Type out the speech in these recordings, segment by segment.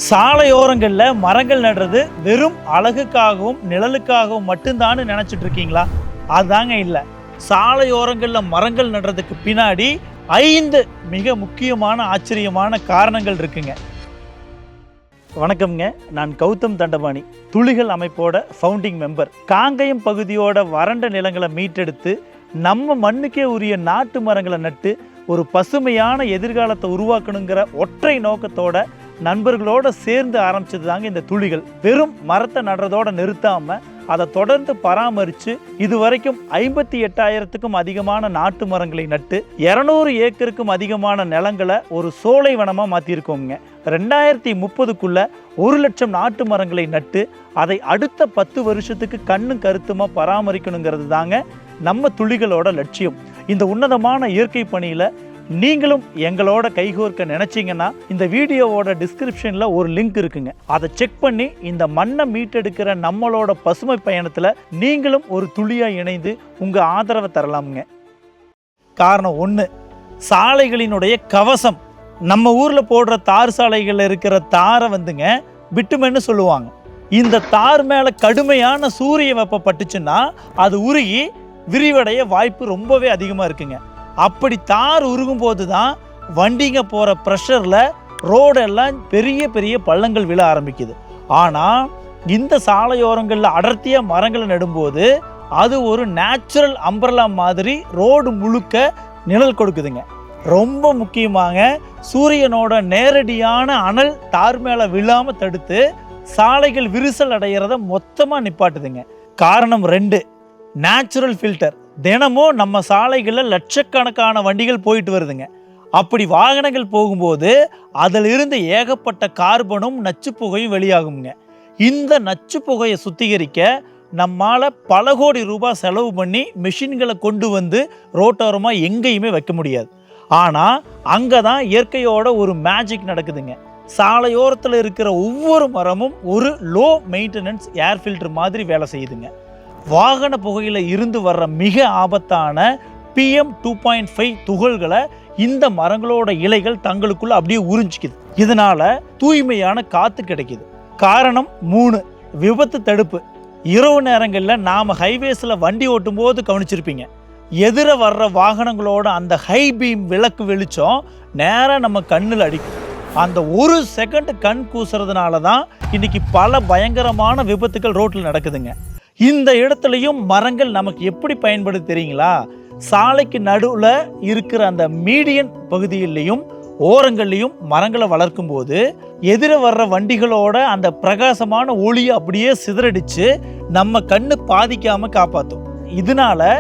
சாலையோரங்களில் மரங்கள் நடுறது வெறும் அழகுக்காகவும் நிழலுக்காகவும் மட்டும்தான் நினச்சிட்டு இருக்கீங்களா? அதுதாங்க இல்லை. சாலையோரங்களில் மரங்கள் நடுறதுக்கு பின்னாடி 5 மிக முக்கியமான ஆச்சரியமான காரணங்கள் இருக்குங்க. வணக்கம்ங்க, நான் கௌதம் தண்டபாணி, துளிகள் அமைப்போட ஃபவுண்டிங் மெம்பர். காங்கயம் பகுதியோட வறண்ட நிலங்களை மீட்டெடுத்து நம்ம மண்ணுக்கே உரிய நாட்டு மரங்களை நட்டு ஒரு பசுமையான எதிர்காலத்தை உருவாக்கணுங்கிற ஒற்றை நோக்கத்தோட நண்பர்களோடு சேர்ந்து ஆரம்பிச்சது தாங்க இந்த துளிகள். வெறும் மரத்தை நடுறதோட நிறுத்தாமல் அதை தொடர்ந்து பராமரித்து இதுவரைக்கும் 58,000க்கும் அதிகமான நாட்டு மரங்களை நட்டு 200 ஏக்கருக்கும் அதிகமான நிலங்களை ஒரு சோலை வனமாக மாற்றிருக்கோங்க. 2030க்குள்ள 1 லட்சம் நாட்டு மரங்களை நட்டு அதை அடுத்த 10 வருஷத்துக்கு கண்ணும் கருத்துமாக பராமரிக்கணுங்கிறது தாங்க நம்ம துளிகளோட லட்சியம். இந்த உன்னதமான இயற்கை பணியில் நீங்களும் எங்களோட கைகோர்க்க நினைச்சிங்கன்னா இந்த வீடியோவோட டிஸ்கிரிப்ஷனில் ஒரு லிங்க் இருக்குங்க. அதை செக் பண்ணி இந்த மண்ணை மீட்டெடுக்கிற நம்மளோட பசுமை பயணத்தில் நீங்களும் ஒரு துளியாக இணைந்து உங்கள் ஆதரவை தரலாமுங்க. காரணம் 1, சாலைகளினுடைய கவசம். நம்ம ஊரில் போடுற தார் சாலைகளில் இருக்கிற தாரை பிட்டுமென்னு சொல்லுவாங்க. இந்த தார் மேலே கடுமையான சூரிய வெப்பம் பட்டுச்சுன்னா அது உருகி விரிவடைய வாய்ப்பு ரொம்பவே அதிகமாக இருக்குங்க. அப்படி தார் உருகும் போது தான் வண்டிங்க போகிற ப்ரெஷரில் ரோடெல்லாம் பெரிய பெரிய பள்ளங்கள் விழ ஆரம்பிக்குது. ஆனால் இந்த சாலையோரங்களில் அடர்த்தியாக மரங்களை நடும்போது அது ஒரு நேச்சுரல் அம்பர்லா மாதிரி ரோடு முழுக்க நிழல் கொடுக்குதுங்க. ரொம்ப முக்கியமாக சூரியனோட நேரடியான அனல் தார் மேலே விழாமல் தடுத்து சாலைகள் விரிசல் அடைகிறத மொத்தமாக நிப்பாட்டுதுங்க. காரணம் 2, நேச்சுரல் ஃபில்டர். தினமும் நம்ம சாலைகளில் லட்சக்கணக்கான வண்டிகள் போயிட்டு வருதுங்க. அப்படி வாகனங்கள் போகும்போது அதில் இருந்து ஏகப்பட்ட கார்பனும் நச்சு புகையும் வெளியாகுங்க. இந்த நச்சு புகையை சுத்திகரிக்க நம்மால் பல கோடி ரூபாய் செலவு பண்ணி மெஷின்களை கொண்டு வந்து ரோட்டோரமாக எங்கேயுமே வைக்க முடியாது. ஆனால் அங்கே தான் இயற்கையோட ஒரு மேஜிக் நடக்குதுங்க. சாலையோரத்தில் இருக்கிற ஒவ்வொரு மரமும் ஒரு லோ மெயின்டெனன்ஸ் ஏர் ஃபில்டர் மாதிரி வேலை செய்யுதுங்க. வாகன புகையில் இருந்து வர்ற மிக ஆபத்தான PM 2.5 துகள்களை இந்த மரங்களோட இலைகள் தங்களுக்குள்ள அப்படியே உறிஞ்சிக்குது. இதனால தூய்மையான காற்று கிடைக்குது. காரணம் 3, விபத்து தடுப்பு. இரவு நேரங்களில் நாம் ஹைவேஸில் வண்டி ஓட்டும் போது கவனிச்சிருப்பீங்க, எதிர வர்ற வாகனங்களோட அந்த ஹை பீம் விளக்கு வெளிச்சம் நேராக நம்ம கண்ணில் அடிக்கும். அந்த 1 செகண்ட் கண் கூசுறதுனால தான் இன்னைக்கு பல பயங்கரமான விபத்துகள் ரோட்டில் நடக்குதுங்க. இந்த இடத்துலையும் மரங்கள் நமக்கு எப்படி பயன்படுது தெரியுங்களா? சாலைக்கு நடுவில் இருக்கிற அந்த மீடியன் பகுதியிலையும் ஓரங்கள்லையும் மரங்களை வளர்க்கும் போது எதிர வர்ற வண்டிகளோட அந்த பிரகாசமான ஒளியை அப்படியே சிதறடிச்சு நம்ம கண்ணு பாதிக்காம காப்பாற்றும். இதனால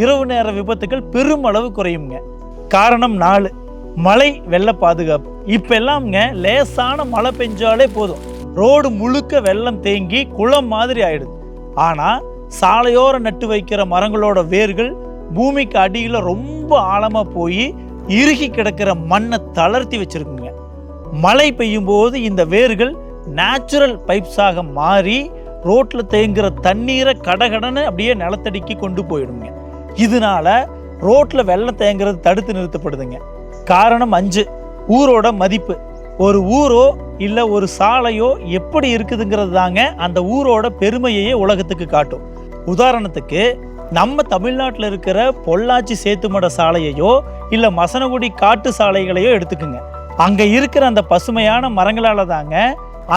இரவு நேர விபத்துகள் பெருமளவு குறையுங்க. காரணம் 4, மழை வெள்ள பாதுகாப்பு. இப்ப எல்லாம்ங்க லேசான மழை பெஞ்சாலே போதும் ரோடு முழுக்க வெள்ளம் தேங்கி குளம் மாதிரி ஆயிடுது. ஆனால் சாலையோர நட்டு வைக்கிற மரங்களோட வேர்கள் பூமிக்கு அடியில் ரொம்ப ஆழமாக போய் இறுகி கிடக்கிற மண்ணை தளர்த்தி வச்சிருக்குங்க. மழை பெய்யும் போது இந்த வேர்கள் நேச்சுரல் பைப்ஸாக மாறி ரோட்டில் தேங்குகிற தண்ணீரை கடகடன்னு அப்படியே நிலத்தடிக்கு கொண்டு போயிடுங்க. இதனால ரோட்டில் வெள்ளம் தேங்குறது தடுத்து நிறுத்தப்படுதுங்க. காரணம் 5, ஊரோட மதிப்பு. ஒரு ஊரோ இல்லை ஒரு சாலையோ எப்படி இருக்குதுங்கிறது தாங்க அந்த ஊரோட பெருமையையே உலகத்துக்கு காட்டும். உதாரணத்துக்கு நம்ம தமிழ்நாட்டில் இருக்கிற பொள்ளாச்சி சேத்துமட சாலையையோ இல்லை மசனகுடி காட்டு சாலைகளையோ எடுத்துக்குங்க. அங்கே இருக்கிற அந்த பசுமையான மரங்களால் தாங்க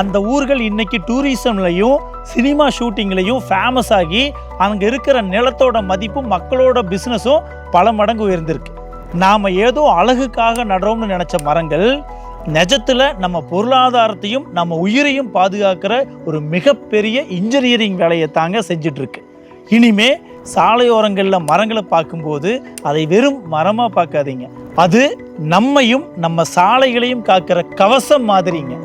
அந்த ஊர்கள் இன்னைக்கு டூரிசம்லையும் சினிமா ஷூட்டிங்லையும் ஃபேமஸ் ஆகி அங்கே இருக்கிற நிலத்தோட மதிப்பும் மக்களோட பிஸ்னஸும் பல மடங்கு உயர்ந்திருக்கு. நாம் ஏதோ அழகுக்காக நடுறோம்னு நினச்ச மரங்கள் நிஜத்தில் நம்ம பொருளாதாரத்தையும் நம்ம உயிரையும் பாதுகாக்கிற ஒரு மிகப்பெரிய இன்ஜினியரிங் வேலையை தாங்க செஞ்சிட்ருக்கு. இனிமே சாலையோரங்களில் மரங்களை பார்க்கும்போது அதை வெறும் மரமாக பார்க்காதீங்க, அது நம்மையும் நம்ம சாலைகளையும் காக்கிற கவசம் மாதிரிங்க.